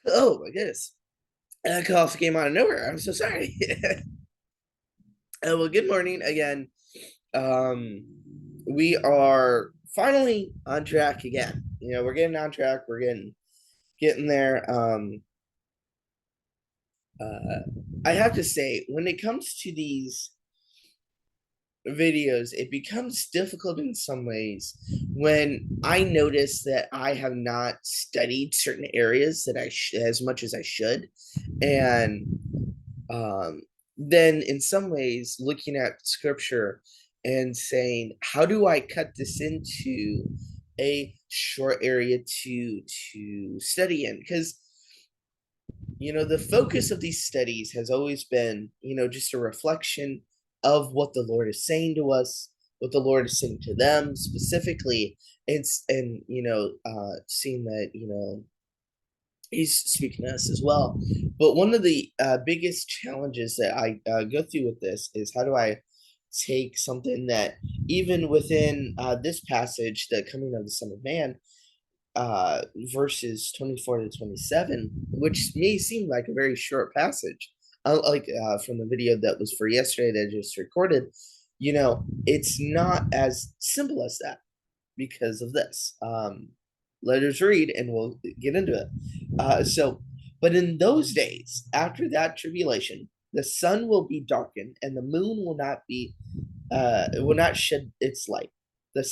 Oh my goodness. That cough came out of nowhere. I'm so sorry. Well, good morning again. Um, we are finally on track again. We're getting on track. We're getting there. Uh, I have to say, when it comes to these videos, it becomes difficult in some ways when I notice that I have not studied certain areas that as much as I should, and um, then in some ways looking at scripture and saying, how do I cut this into a short area to study in? Because the focus of these studies has always been, just a reflection of what the Lord is saying to us, what the Lord is saying to them specifically, and seeing that He's speaking to us as well. But one of the biggest challenges that I go through with this is, how do I take something that, even within this passage, the coming of the Son of Man, verses 24 to 27, which may seem like a very short passage, like from the video that was for yesterday that I just recorded, it's not as simple as that because of this. Let us read and we'll get into it. But in those days, after that tribulation, the sun will be darkened and the moon will not shed its light. The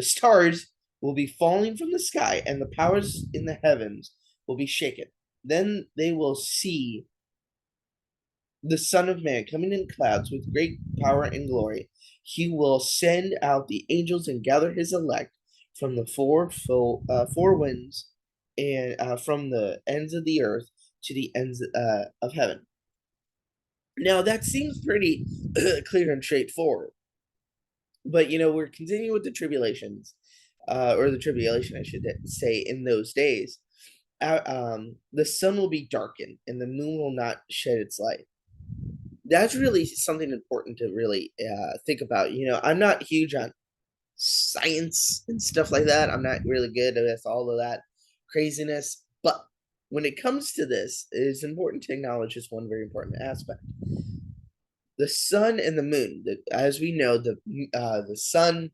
stars will be falling from the sky, and the powers in the heavens will be shaken. Then they will see the Son of Man coming in clouds with great power and glory. He will send out the angels and gather his elect from the four winds, and from the ends of the earth to the ends of heaven. Now that seems pretty clear and straightforward, but we're continuing with the tribulations, or the tribulation, I should say, in those days. The sun will be darkened, and the moon will not shed its light. That's really something important to really think about. I'm not huge on science and stuff like that. I'm not really good with all of that craziness. But when it comes to this, it is important to acknowledge just one very important aspect: the sun and the moon. As we know, the sun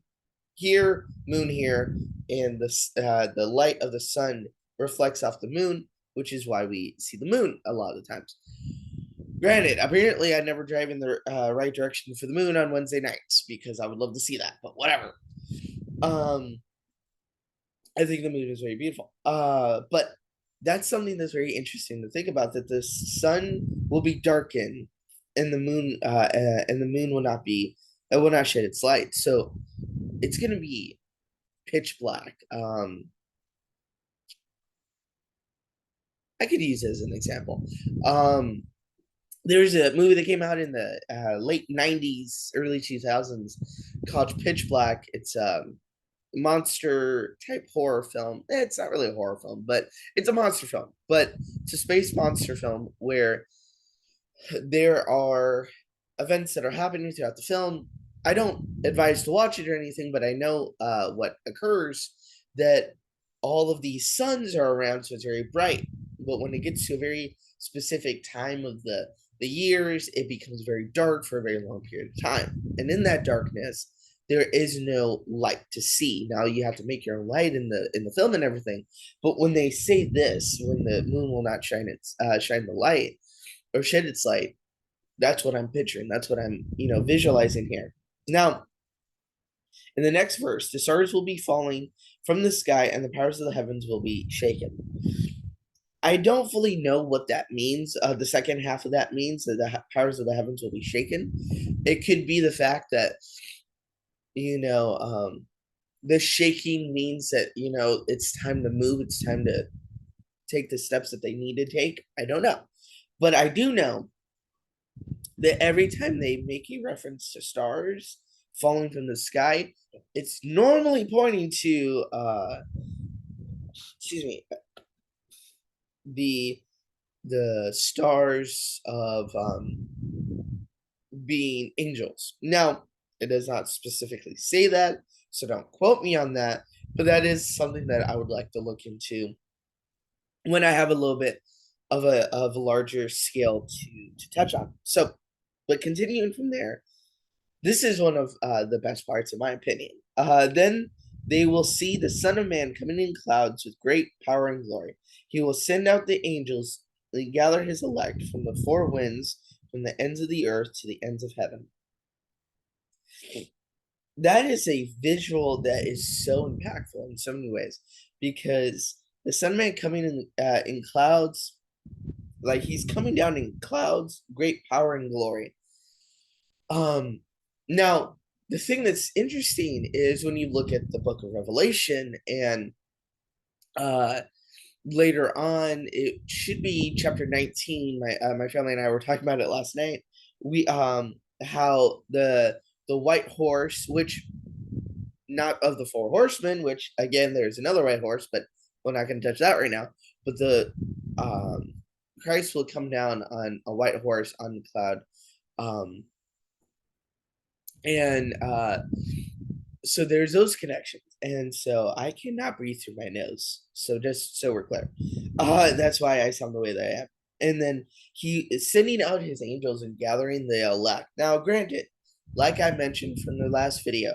here, moon here, and the light of the sun reflects off the moon, which is why we see the moon a lot of the times. Granted, apparently I never drive in the right direction for the moon on Wednesday nights because I would love to see that, but whatever. Um, I think the moon is very beautiful. But that's something that's very interesting to think about, that the sun will be darkened and the moon will not be, it will not shed its light. So it's gonna be pitch black. I could use it as an example. Um, there's a movie that came out in the late 90s, early 2000s called Pitch Black. It's a monster type horror film. It's not really a horror film, but it's a monster film. But it's a space monster film where there are events that are happening throughout the film. I don't advise to watch it or anything, but I know what occurs, that all of these suns are around, so it's very bright. But when it gets to a very specific time of the years, it becomes very dark for a very long period of time. And in that darkness, there is no light to see. Now you have to make your own light in the film and everything. But when they say this, when the moon will not shine the light or shed its light, that's what I'm picturing. That's what I'm, visualizing here. Now, in the next verse, the stars will be falling from the sky and the powers of the heavens will be shaken. I don't fully know what that means. The second half of that means that the powers of the heavens will be shaken. It could be the fact that, you know, um, the shaking means that, it's time to move. It's time to take the steps that they need to take. I don't know. But I do know that every time they make a reference to stars falling from the sky, it's normally pointing to excuse me, the the stars of being angels. Now, it does not specifically say that, so don't quote me on that. but that is something that I would like to look into when I have a little bit of a larger scale to touch on. So, but continuing from there, this is one of the best parts, in my opinion. Then they will see the Son of Man coming in clouds with great power and glory. He will send out the angels and gather his elect from the four winds, from the ends of the earth to the ends of heaven. That is a visual that is so impactful in so many ways, because the Son of Man coming in clouds, like he's coming down in clouds, great power and glory. Um, Now the thing that's interesting is when you look at the Book of Revelation, and uh later on, it should be chapter 19. My family and I were talking about it last night. We how the white horse, which not of the four horsemen, which again there's another white horse, but we're not going to touch that right now. But the um Christ will come down on a white horse on the cloud. Um and So there's those connections. And so I cannot breathe through my nose. So just so we're clear. That's why I sound the way that I am. And then he is sending out his angels and gathering the elect. Now, granted, like I mentioned from the last video,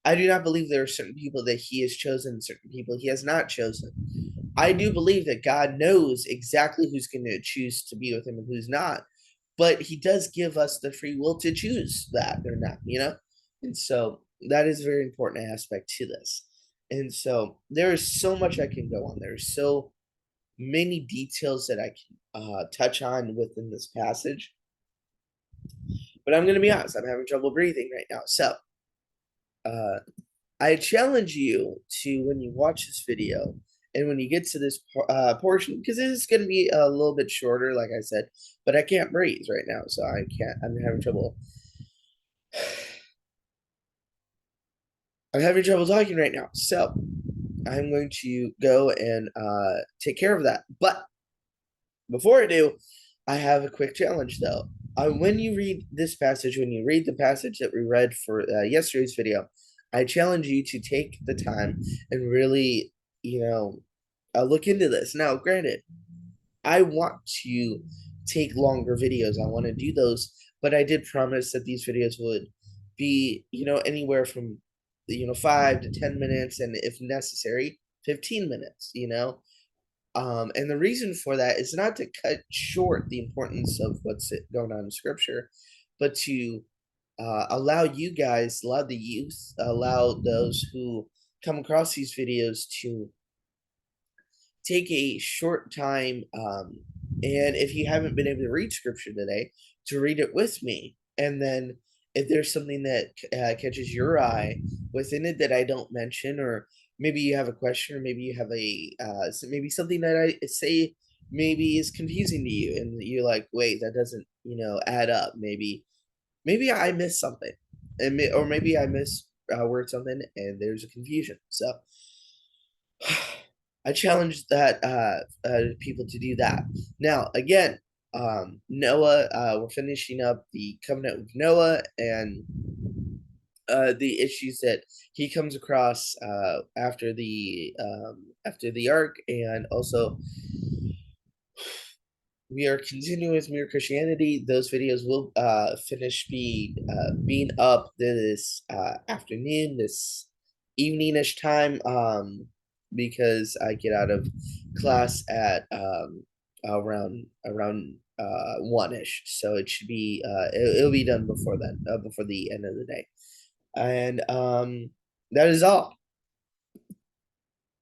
I do not believe there are certain people that he has chosen, certain people he has not chosen. I do believe that God knows exactly who's going to choose to be with him and who's not, but he does give us the free will to choose that or not, you know? And so that is a very important aspect to this. And so there is so much I can go on. There's so many details that I can touch on within this passage. But I'm going to be honest, I'm having trouble breathing right now. So uh, I challenge you to, when you watch this video and when you get to this portion, because it is going to be a little bit shorter, like I said, but I can't breathe right now, so I can't. I'm having trouble. I'm having trouble talking right now, so I'm going to go and take care of that. But before I do, I have a quick challenge though. When you read this passage, when you read the passage that we read for yesterday's video, I challenge you to take the time and really, look into this. Now, granted, I want to take longer videos. I want to do those, but I did promise that these videos would be, anywhere from, 5 to 10 minutes, and if necessary, 15 minutes, and the reason for that is not to cut short the importance of what's going on in scripture, but to allow you guys, allow the youth, allow those who come across these videos to take a short time. And if you haven't been able to read scripture today, to read it with me. And then if there's something that catches your eye within it that I don't mention, or maybe you have a question, or maybe you have maybe something that I say maybe is confusing to you, and you're like, wait, that doesn't, add up. Maybe I missed something, or maybe I miss word something, and there's a confusion. So I challenge that people to do that. Now, again, Noah, we're finishing up the covenant with Noah, and the issues that he comes across after the ark, and also we are continuing with Mere Christianity. Those videos will finish being up this afternoon, this eveningish time, because I get out of class at around 1ish, so it should be it'll be done before then, before the end of the day, and that is all.